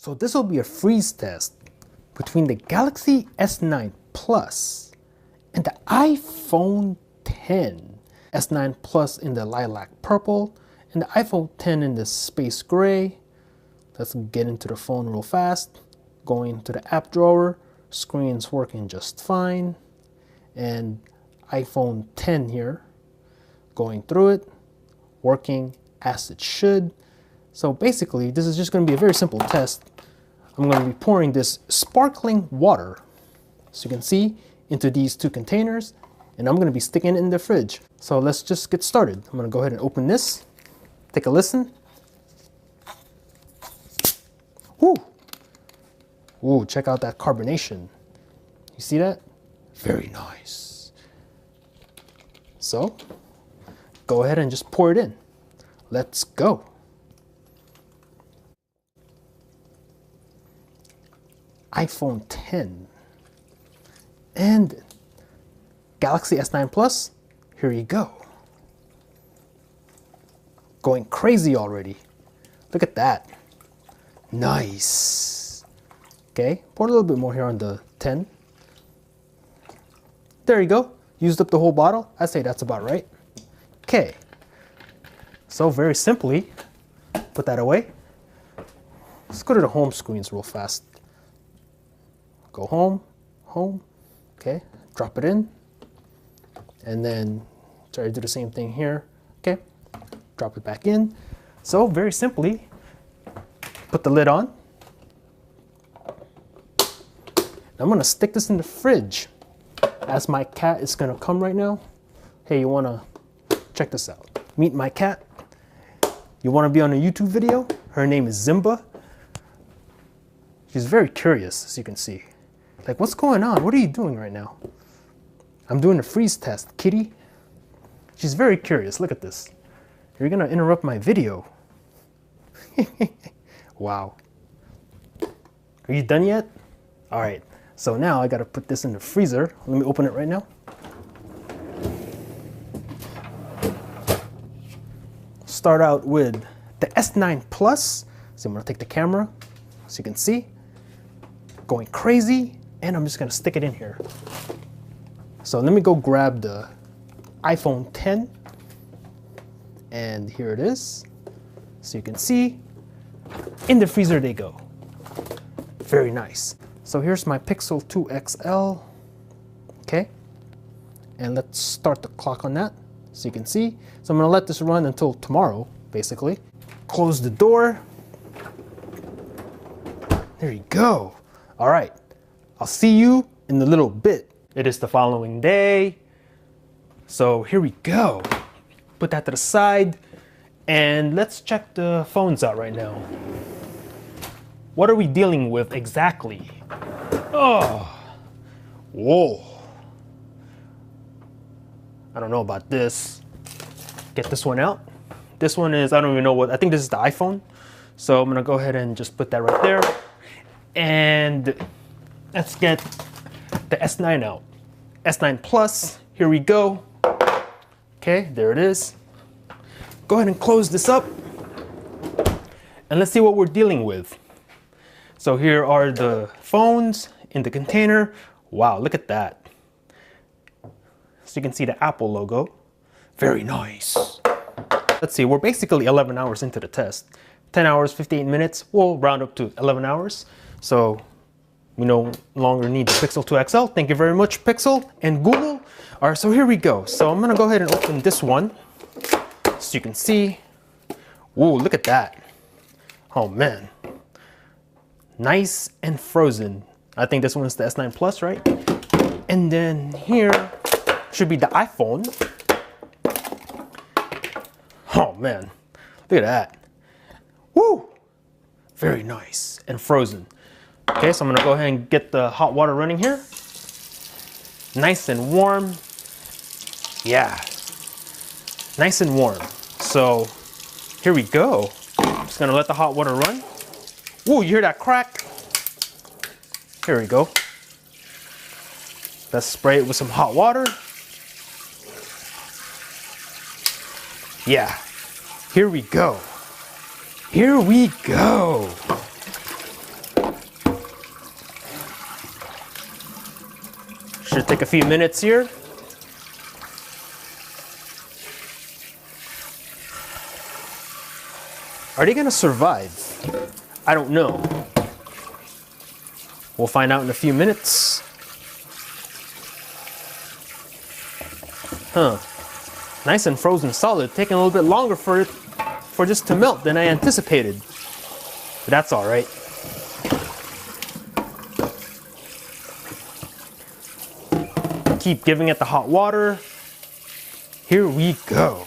So this will be a freeze test between the Galaxy S9 Plus and the iPhone X. S9 Plus in the lilac purple and the iPhone X in the space gray. Let's get into the phone real fast. Going to the app drawer, screen's working just fine. And iPhone X here, going through it, working as it should. So basically, this is just going to be a very simple test. I'm going to be pouring this sparkling water, so you can see, into these two containers, and I'm going to be sticking it in the fridge. So let's just get started. I'm going to go ahead and open this, take a listen. Woo! Ooh, check out that carbonation. You see that? Very nice. So, go ahead and just pour it in. Let's go. iPhone X and Galaxy S9 Plus, here you go. Going crazy already. Look at that. Nice. Okay, pour a little bit more here on the 10. There you go. Used up the whole bottle. I'd say that's about right. Okay. So very simply, put that away. Let's go to the home screens real fast. Go home, home. Okay, drop it in. And then try to do the same thing here. Okay, drop it back in. So very simply, put the lid on. I'm gonna stick this in the fridge as my cat is gonna come right now. Hey, you wanna check this out? Meet my cat. You wanna be on a YouTube video? Her name is Zimba. She's very curious, as you can see. Like, what's going on? What are you doing right now? I'm doing a freeze test, kitty. She's very curious. Look at this. You're gonna interrupt my video. Wow. Are you done yet? All right. So now I gotta put this in the freezer. Let me open it right now. Start out with the S9 Plus. So I'm gonna take the camera, so you can see. Going crazy, and I'm just gonna stick it in here. So let me go grab the iPhone X, and here it is. So you can see, in the freezer they go. Very nice. So here's my Pixel 2 XL, okay? And let's start the clock on that, so you can see. So I'm gonna let this run until tomorrow, basically. Close the door. There you go. All right, I'll see you in a little bit. It is the following day. So here we go. Put that to the side, and let's check the phones out right now. What are we dealing with exactly? Oh, whoa. I don't know about this. Get this one out. This one is, I don't even know what, I think this is the iPhone. So I'm gonna go ahead and just put that right there. And let's get the S9 out. S9 Plus, here we go. Okay, there it is. Go ahead and close this up. And let's see what we're dealing with. So here are the phones in the container. Wow, look at that. So you can see the Apple logo. Very nice. Let's see, we're basically 11 hours into the test. 10 hours, 58 minutes. We'll round up to 11 hours. So we no longer need the Pixel 2 XL. Thank you very much, Pixel and Google. All right, so here we go. So I'm gonna go ahead and open this one so you can see. Whoa, look at that. Oh man. Nice and frozen. I think this one's the S9 Plus, right? And then here should be the iPhone. Oh man, look at that. Woo! Very nice and frozen. Okay, so I'm gonna go ahead and get the hot water running here. Nice and warm. Yeah, nice and warm. So here we go. Just gonna let the hot water run. Woo, you hear that crack? Here we go. Let's spray it with some hot water. Yeah, here we go. Here we go. Should take a few minutes here. Are they gonna survive? I don't know. We'll find out in a few minutes. Huh. Nice and frozen solid. Taking a little bit longer for this to melt than I anticipated. But that's all right. Keep giving it the hot water. Here we go.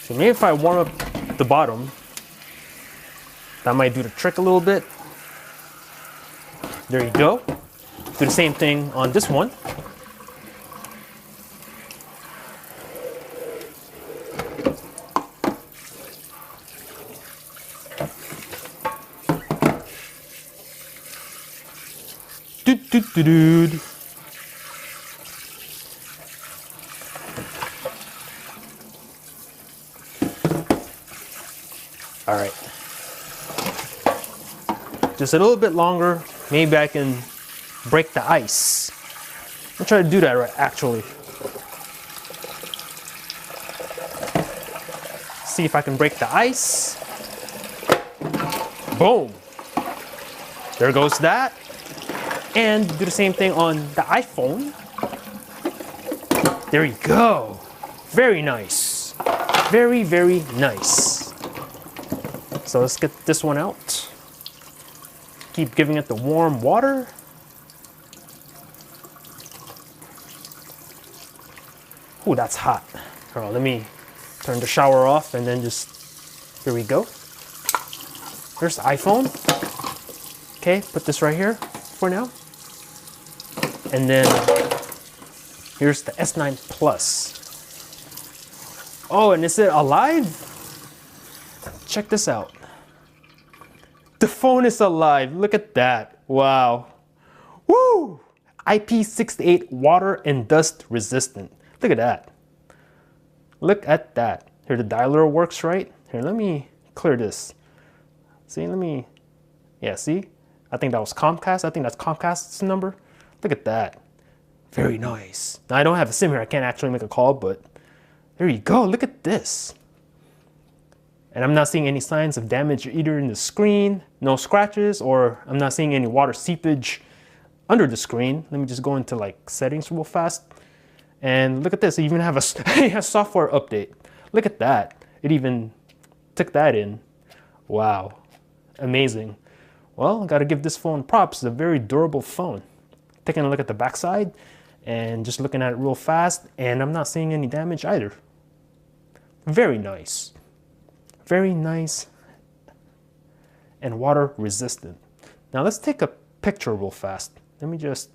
So maybe if I warm up the bottom, that might do the trick a little bit. There you go. Do the same thing on this one. Dude. All right. Just a little bit longer. Maybe I can break the ice. I'll try to do that right, actually. See if I can break the ice. Boom. There goes that. And do the same thing on the iPhone. There you go. Very nice. Very, very nice. So let's get this one out. Keep giving it the warm water. Ooh, that's hot. All right, let me turn the shower off and then just, here we go. Here's the iPhone. Okay, put this right here for now. And then here's the S9 Plus. Oh, and is it alive? Check this out. The phone is alive. Look at that. Wow. Woo! IP68 water and dust resistant. Look at that. Look at that. Here, the dialer works right. Here, let me clear this. See, see? I think that was Comcast. I think that's Comcast's number. Look at that. Very nice. Now, I don't have a SIM here. I can't actually make a call, but there you go. Look at this. And I'm not seeing any signs of damage either in the screen, no scratches, or I'm not seeing any water seepage under the screen. Let me just go into like settings real fast. And look at this, it even have a software update. Look at that. It even took that in. Wow, amazing. Well, I gotta give this phone props. It's a very durable phone. Taking a look at the backside and just looking at it real fast, and I'm not seeing any damage either. Very nice. Very nice and water resistant. Now let's take a picture real fast. Let me just,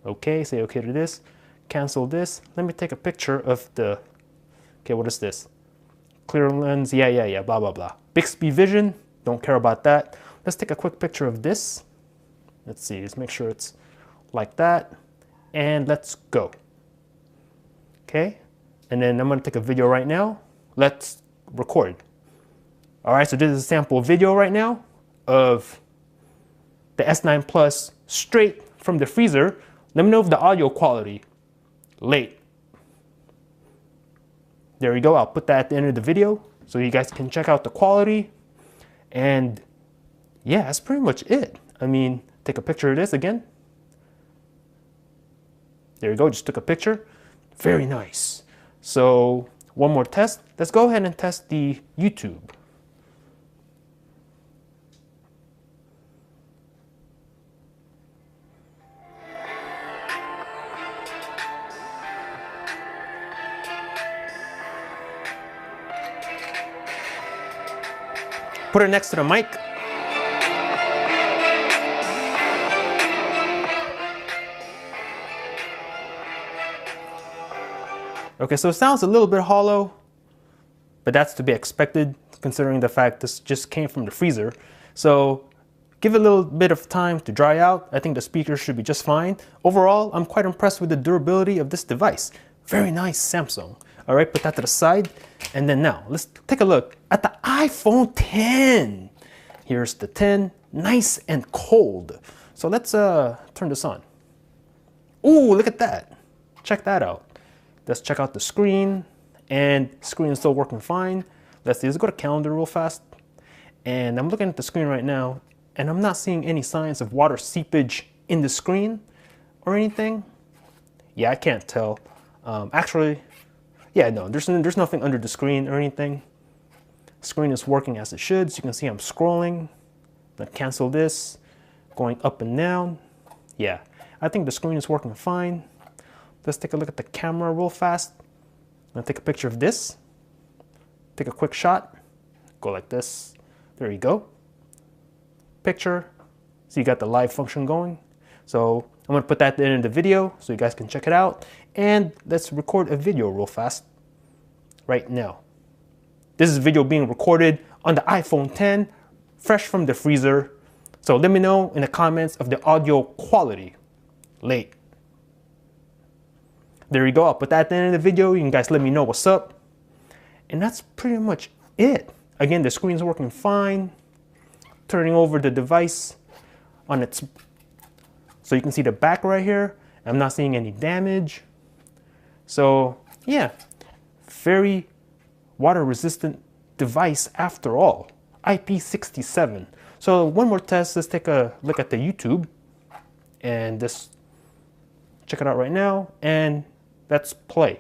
say okay to this, cancel this. Let me take a picture of the, okay, what is this? Clear lens, yeah, blah, blah, blah. Bixby Vision, don't care about that. Let's take a quick picture of this. Let's see, let's make sure it's like that. And let's go. Okay, and then I'm gonna take a video right now. Let's record. All right, so this is a sample video right now of the S9 Plus straight from the freezer. Let me know if the audio quality, late. There we go, I'll put that at the end of the video so you guys can check out the quality. And yeah, that's pretty much it. I mean, take a picture of this again. There you go, just took a picture. Very nice. So one more test. Let's go ahead and test the YouTube. Put it next to the mic. Okay, so it sounds a little bit hollow, but that's to be expected considering the fact this just came from the freezer. So give it a little bit of time to dry out. I think the speakers should be just fine. Overall, I'm quite impressed with the durability of this device. Very nice Samsung. All right, put that to the side. And then now let's take a look at the iPhone 10. Here's the 10. nice and cold. So let's turn this on. Ooh, look at that. Check that out. Let's check out the screen, and screen is still working fine. Let's see, let's go to calendar real fast. And I'm looking at the screen right now, and I'm not seeing any signs of water seepage in the screen or anything. Yeah, I can't tell. Actually, yeah, no, there's nothing under the screen or anything. Screen is working as it should. So you can see I'm scrolling. Let's cancel this, going up and down. Yeah, I think the screen is working fine. Let's take a look at the camera real fast. I'm gonna take a picture of this. Take a quick shot. Go like this. There you go. Picture. So you got the live function going. So I'm gonna put that at the end of the video so you guys can check it out. And let's record a video real fast right now. This is a video being recorded on the iPhone 10, fresh from the freezer. So let me know in the comments of the audio quality. Late. There you go. I'll put that at the end of the video. You can guys let me know what's up. And that's pretty much it. Again, the screen's working fine. Turning over the device on its, so you can see the back right here. I'm not seeing any damage. So yeah, very water resistant device after all. IP67. So one more test. Let's take a look at the YouTube and just check it out right now, and let's play.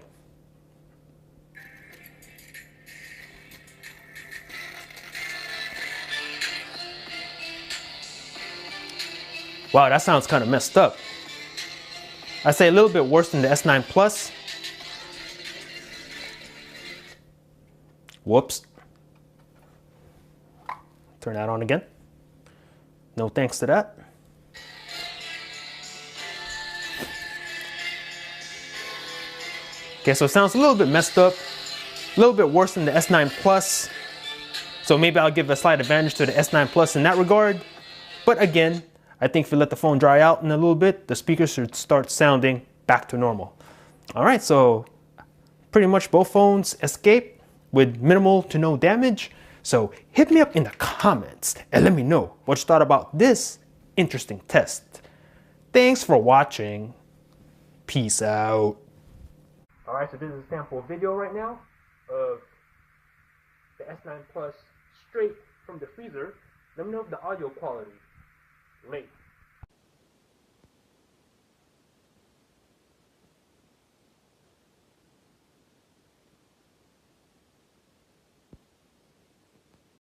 Wow, that sounds kind of messed up. I'd say a little bit worse than the S9 Plus. Whoops. Turn that on again. No thanks to that. Okay, so it sounds a little bit messed up, a little bit worse than the S9 Plus. So maybe I'll give a slight advantage to the S9 Plus in that regard. But again, I think if you let the phone dry out in a little bit, the speakers should start sounding back to normal. All right, so pretty much both phones escape with minimal to no damage. So hit me up in the comments and let me know what you thought about this interesting test. Thanks for watching. Peace out. All right, so this is a sample video right now of the S9 Plus straight from the freezer. Let me know if the audio quality. Late.